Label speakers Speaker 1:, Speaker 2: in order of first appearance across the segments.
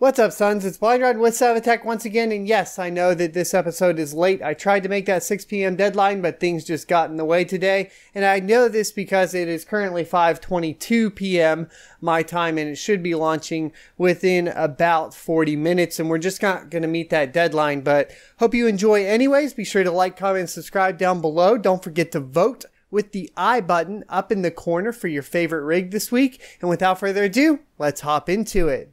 Speaker 1: What's up, sons? It's Blind with Savatech once again, and yes, I know that this episode is late. I tried to make that 6 p.m. deadline, but things just got in the way today, and I know this because it is currently 5:22 p.m. my time, and it should be launching within about 40 minutes, and we're just not going to meet that deadline, but hope you enjoy anyways. Be sure to like, comment, and subscribe down below. Don't forget to vote with the I button up in the corner for your favorite rig this week, and without further ado, let's hop into it.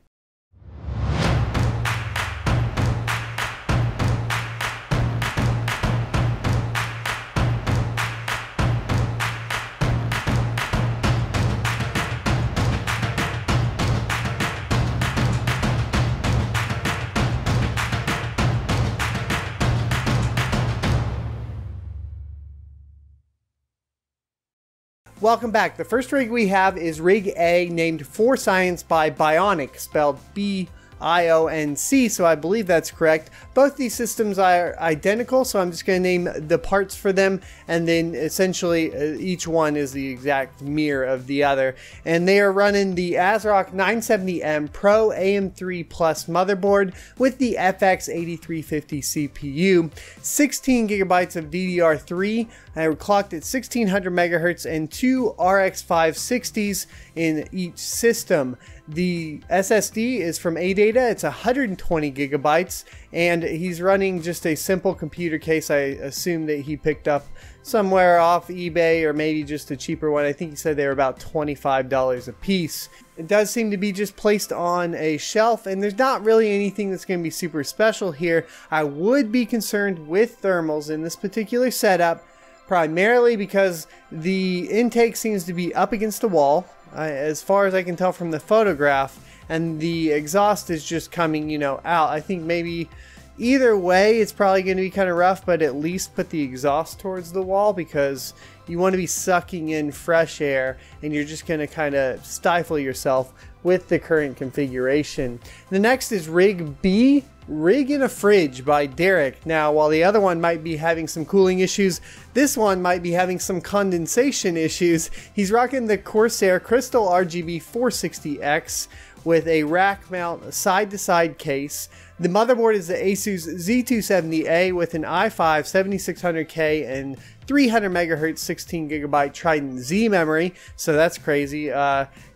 Speaker 1: Welcome back. The first rig we have is Rig A, named For Science by Boinc, spelled B-I-O-N-C, so I believe that's correct. Both these systems are identical, so I'm just going to name the parts for them, and then essentially each one is the exact mirror of the other. And they are running the Asrock H110 Pro AM3 Plus motherboard with the FX8350 CPU, 16 gigabytes of DDR3, clocked at 1600 megahertz, and two RX 560s in each system. The SSD is from Adata. It's 120 gigabytes, and he's running just a simple computer case. I assume that he picked up somewhere off eBay, or maybe just a cheaper one. I think he said they were about $25 a piece. It does seem to be just placed on a shelf, and there's not really anything that's going to be super special here. I would be concerned with thermals in this particular setup, primarily because the intake seems to be up against the wall, as far as I can tell from the photograph, and the exhaust is just coming, out. I think maybe either way it's probably going to be kind of rough, but at least put the exhaust towards the wall, because you want to be sucking in fresh air, and you're just going to kind of stifle yourself with the current configuration. The next is Rig B, Rig in a Fridge by Derek. Now, while the other one might be having some cooling issues, this one might be having some condensation issues. He's rocking the Corsair Crystal RGB 460X with a rack mount side-to-side case. The motherboard is the Asus Z270a with an i5 7600K and 300 megahertz 16 gigabyte tridentZ memory, so that's crazy.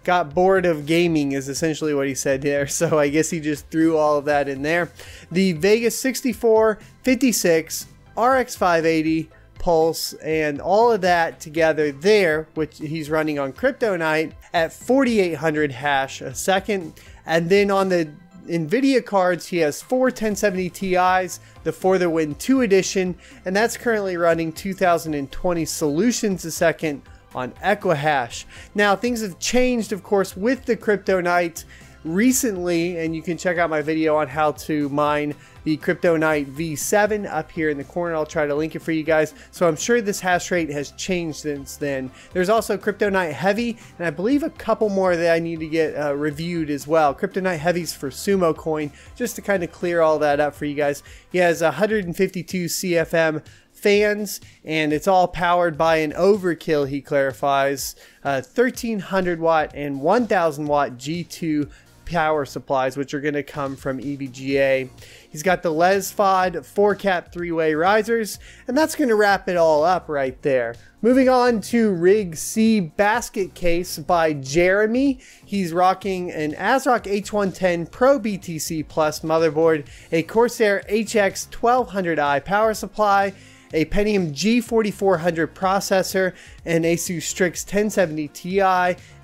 Speaker 1: Got bored of gaming is essentially what he said there, so I guess he just threw all of that in there. The Vega 6456 RX 580 Pulse, and all of that together there, which he's running on Cryptonight at 4800 hash a second. And then on the NVIDIA cards, he has four 1070 Ti's, the For the Win 2 edition, and that's currently running 2020 solutions a second on Equihash. Now, things have changed, of course, with the Cryptonight recently, and you can check out my video on how to mine the Cryptonight V7 up here in the corner. I'll try to link it for you guys. So I'm sure this hash rate has changed since then. There's also Cryptonight Heavy, and I believe a couple more that I need to get reviewed as well. Cryptonight Heavy's for Sumo Coin, just to kind of clear all that up for you guys. He has 152 CFM fans, and it's all powered by an overkill, he clarifies, 1300 watt and 1000 watt G2 power supplies, which are going to come from EVGA. He's got the Lesofod 4-cap 3-way risers, and that's going to wrap it all up right there. Moving on to Rig C basket case by Jeremy. He's rocking an Asrock H110 PRO BTC Plus motherboard, a Corsair Hx1200i power supply, a Pentium G4400 processor, an Asus Strix 1070 Ti,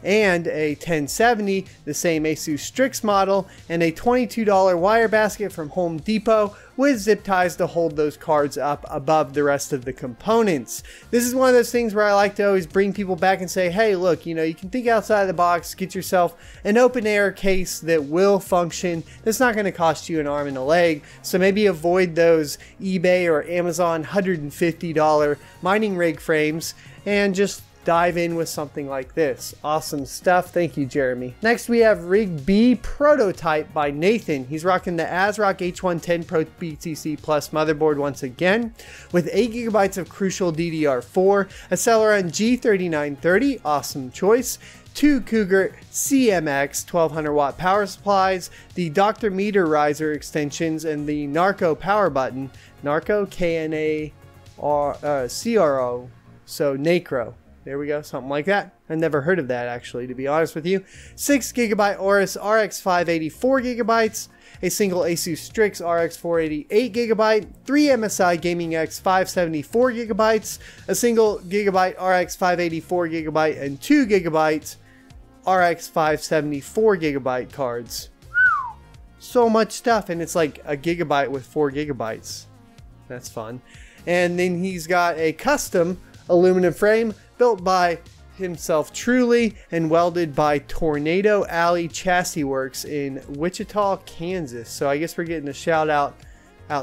Speaker 1: and a 1070, the same Asus Strix model, and a $22 wire basket from Home Depot with zip ties to hold those cards up above the rest of the components. This is one of those things where I like to always bring people back and say, hey, look, you can think outside the box, get yourself an open air case that will function, that's not going to cost you an arm and a leg. So maybe avoid those eBay or Amazon $150 mining rig frames and just dive in with something like this. Awesome stuff. Thank you, Jeremy. Next, we have Rig B Prototype by Nathan. He's rocking the Asrock H110 PRO BTC Plus motherboard once again with 8 gigabytes of crucial DDR4, a Celeron G3930, awesome choice, two Cougar CMX 1200 watt power supplies, the Dr. Meter riser extensions, and the Narco power button. Narco, K-N-A-R-C-R-O, so Nacro. There we go, something like that. I never heard of that actually, to be honest with you. 6GB Aorus RX 580 4GB, a single Asus Strix RX 480 8GB, 3 MSI Gaming X 570 4GB, a single Gigabyte RX 580 4GB, and 2GB RX 570 4GB cards. So much stuff, and it's like a gigabyte with 4GB. That's fun. And then he's got a custom aluminum frame built by himself truly and welded by Tornado Alley Chassis Works in Wichita, Kansas. So I guess we're getting a shout out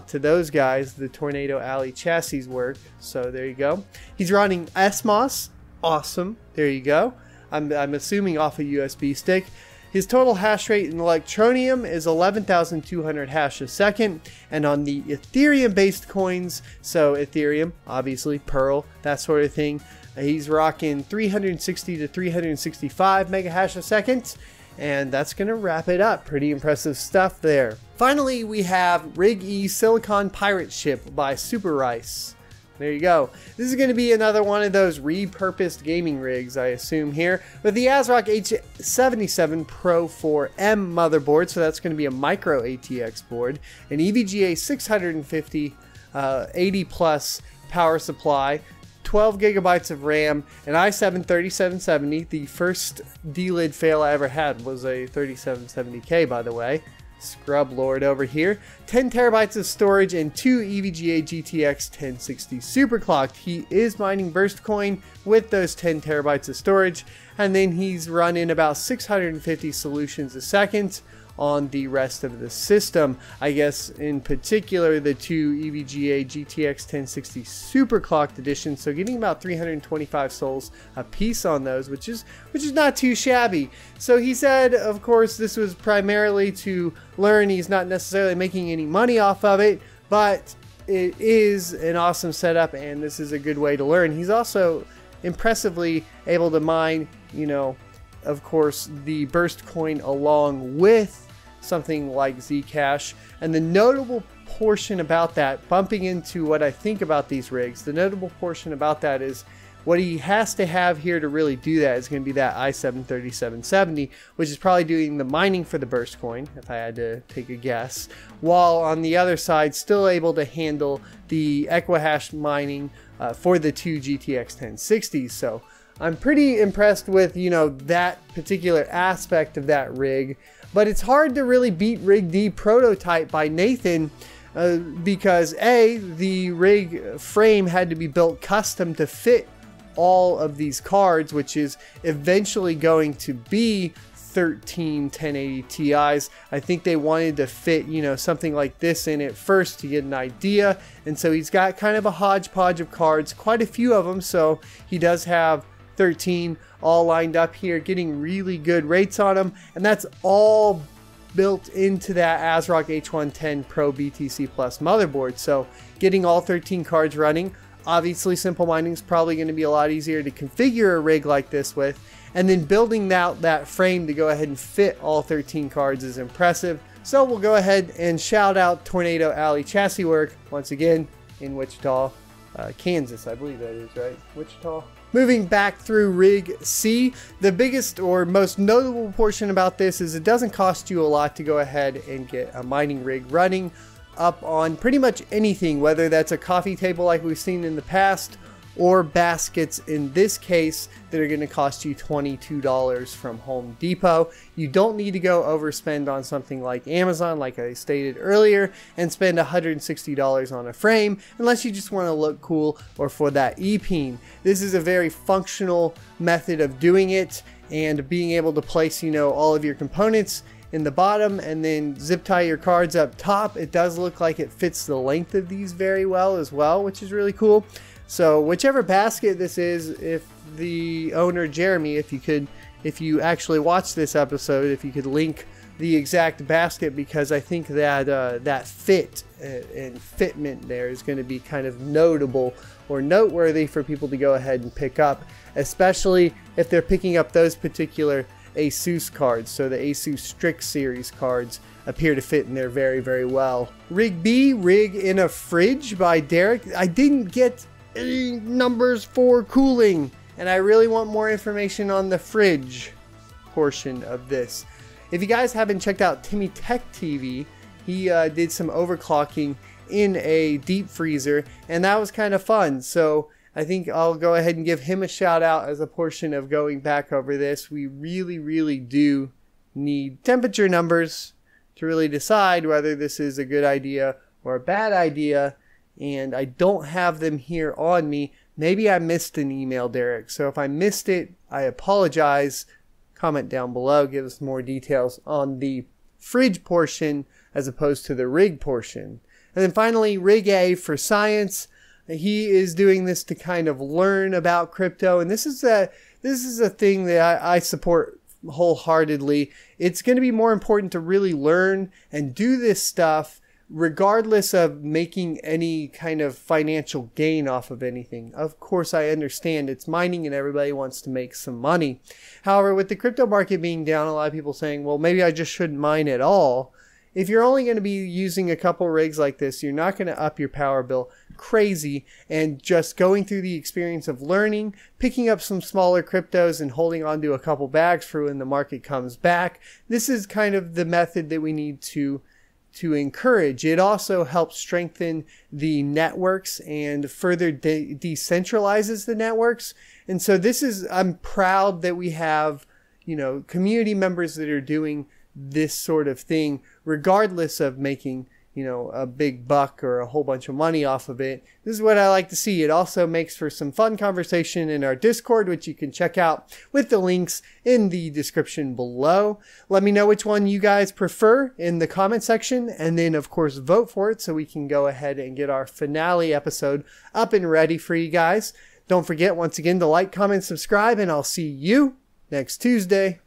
Speaker 1: to those guys, the Tornado Alley Chassis Work. So there you go. He's running SMOS. Awesome. There you go. I'm assuming off a USB stick. His total hash rate in Electroneum is 11,200 hash a second, and on the Ethereum based coins, so Ethereum, obviously Pearl, that sort of thing, he's rocking 360 to 365 mega hash a second, and that's gonna wrap it up. Pretty impressive stuff there. Finally, we have Rig E Silicon Pirate Ship by Super Rice. There you go. This is going to be another one of those repurposed gaming rigs, I assume here, with the Asrock H110 PRO 4M motherboard, so that's going to be a micro ATX board, an EVGA 650 80 plus power supply, 12 gigabytes of RAM, an i7-3770. The first D-lid fail I ever had was a 3770K, by the way. Scrub Lord over here. 10 terabytes of storage and 2 EVGA GTX 1060 superclocked. He is mining Burstcoin with those 10 terabytes of storage, and then he's running about 650 solutions a second on the rest of the system. I guess in particular the two EVGA GTX 1060 superclocked editions, so getting about 325 souls a piece on those, which is not too shabby. So he said, of course, this was primarily to learn. He's not necessarily making any money off of it, but it is an awesome setup, and this is a good way to learn. He's also impressively able to mine, you know, of course, the Burstcoin along with something like Zcash. And the notable portion about that, bumping into what I think about these rigs, the notable portion about that is what he has to have here to really do that is going to be that i7-3770, which is probably doing the mining for the Burstcoin, if I had to take a guess, while on the other side still able to handle the Equihash mining for the two GTX 1060s. So I'm pretty impressed with, you know, that particular aspect of that rig, but it's hard to really beat Rig D prototype by Nathan because A, the rig frame had to be built custom to fit all of these cards, which is eventually going to be 13 1080 Ti's. I think they wanted to fit, you know, something like this in it first to get an idea, and so he's got kind of a hodgepodge of cards, quite a few of them, so he does have 13 all lined up here, getting really good rates on them, and that's all built into that Asrock H110 PRO BTC Plus motherboard. So getting all 13 cards running, obviously simple mining is probably going to be a lot easier to configure a rig like this with, and then building out that frame to go ahead and fit all 13 cards is impressive. So we'll go ahead and shout out Tornado Alley Chassis Work once again in Wichita, Kansas, I believe that is, right? Wichita. Moving back through Rig C, the biggest or most notable portion about this is it doesn't cost you a lot to go ahead and get a mining rig running up on pretty much anything, whether that's a coffee table like we've seen in the past, or baskets in this case that are going to cost you $22 from Home Depot. You don't need to go overspend on something like Amazon, like I stated earlier, and spend $160 on a frame unless you just want to look cool or for that e-peen. This is a very functional method of doing it, and being able to place, you know, all of your components in the bottom and then zip tie your cards up top. It does look like it fits the length of these very well as well, which is really cool. So whichever basket this is, if the owner Jeremy, if you actually watch this episode, if you could link the exact basket because I think that that fit and fitment there is going to be kind of notable or noteworthy for people to go ahead and pick up, especially if they're picking up those particular Asus cards. So the Asus Strix series cards appear to fit in there very, very well. Rig B, Rig in a Fridge by Derek. I didn't get any numbers for cooling, and I really want more information on the fridge portion of this. If you guys haven't checked out Timmy Tech TV, he did some overclocking in a deep freezer, and that was kind of fun. So I think I'll go ahead and give him a shout out as a portion of going back over this. We really, really do need temperature numbers to really decide whether this is a good idea or a bad idea, and I don't have them here on me. Maybe I missed an email, Derek, so if I missed it, I apologize. Comment down below, give us more details on the fridge portion as opposed to the rig portion. And then finally, Rig A for science. He is doing this to kind of learn about crypto, and this is a thing that I support wholeheartedly. It's going to be more important to really learn and do this stuff regardless of making any kind of financial gain off of anything. Of course, I understand it's mining and everybody wants to make some money. However, with the crypto market being down, a lot of people saying, well, maybe I just shouldn't mine at all. If you're only going to be using a couple rigs like this, you're not going to up your power bill crazy, and just going through the experience of learning, picking up some smaller cryptos and holding on to a couple bags for when the market comes back. This is kind of the method that we need to encourage. It also helps strengthen the networks and further decentralizes the networks. And so I'm proud that we have, community members that are doing this sort of thing, regardless of making, a big buck or a whole bunch of money off of it. This is what I like to see. It also makes for some fun conversation in our Discord, which you can check out with the links in the description below. Let me know which one you guys prefer in the comment section, and then of course vote for it so we can go ahead and get our finale episode up and ready for you guys. Don't forget once again to like, comment, subscribe, and I'll see you next Tuesday.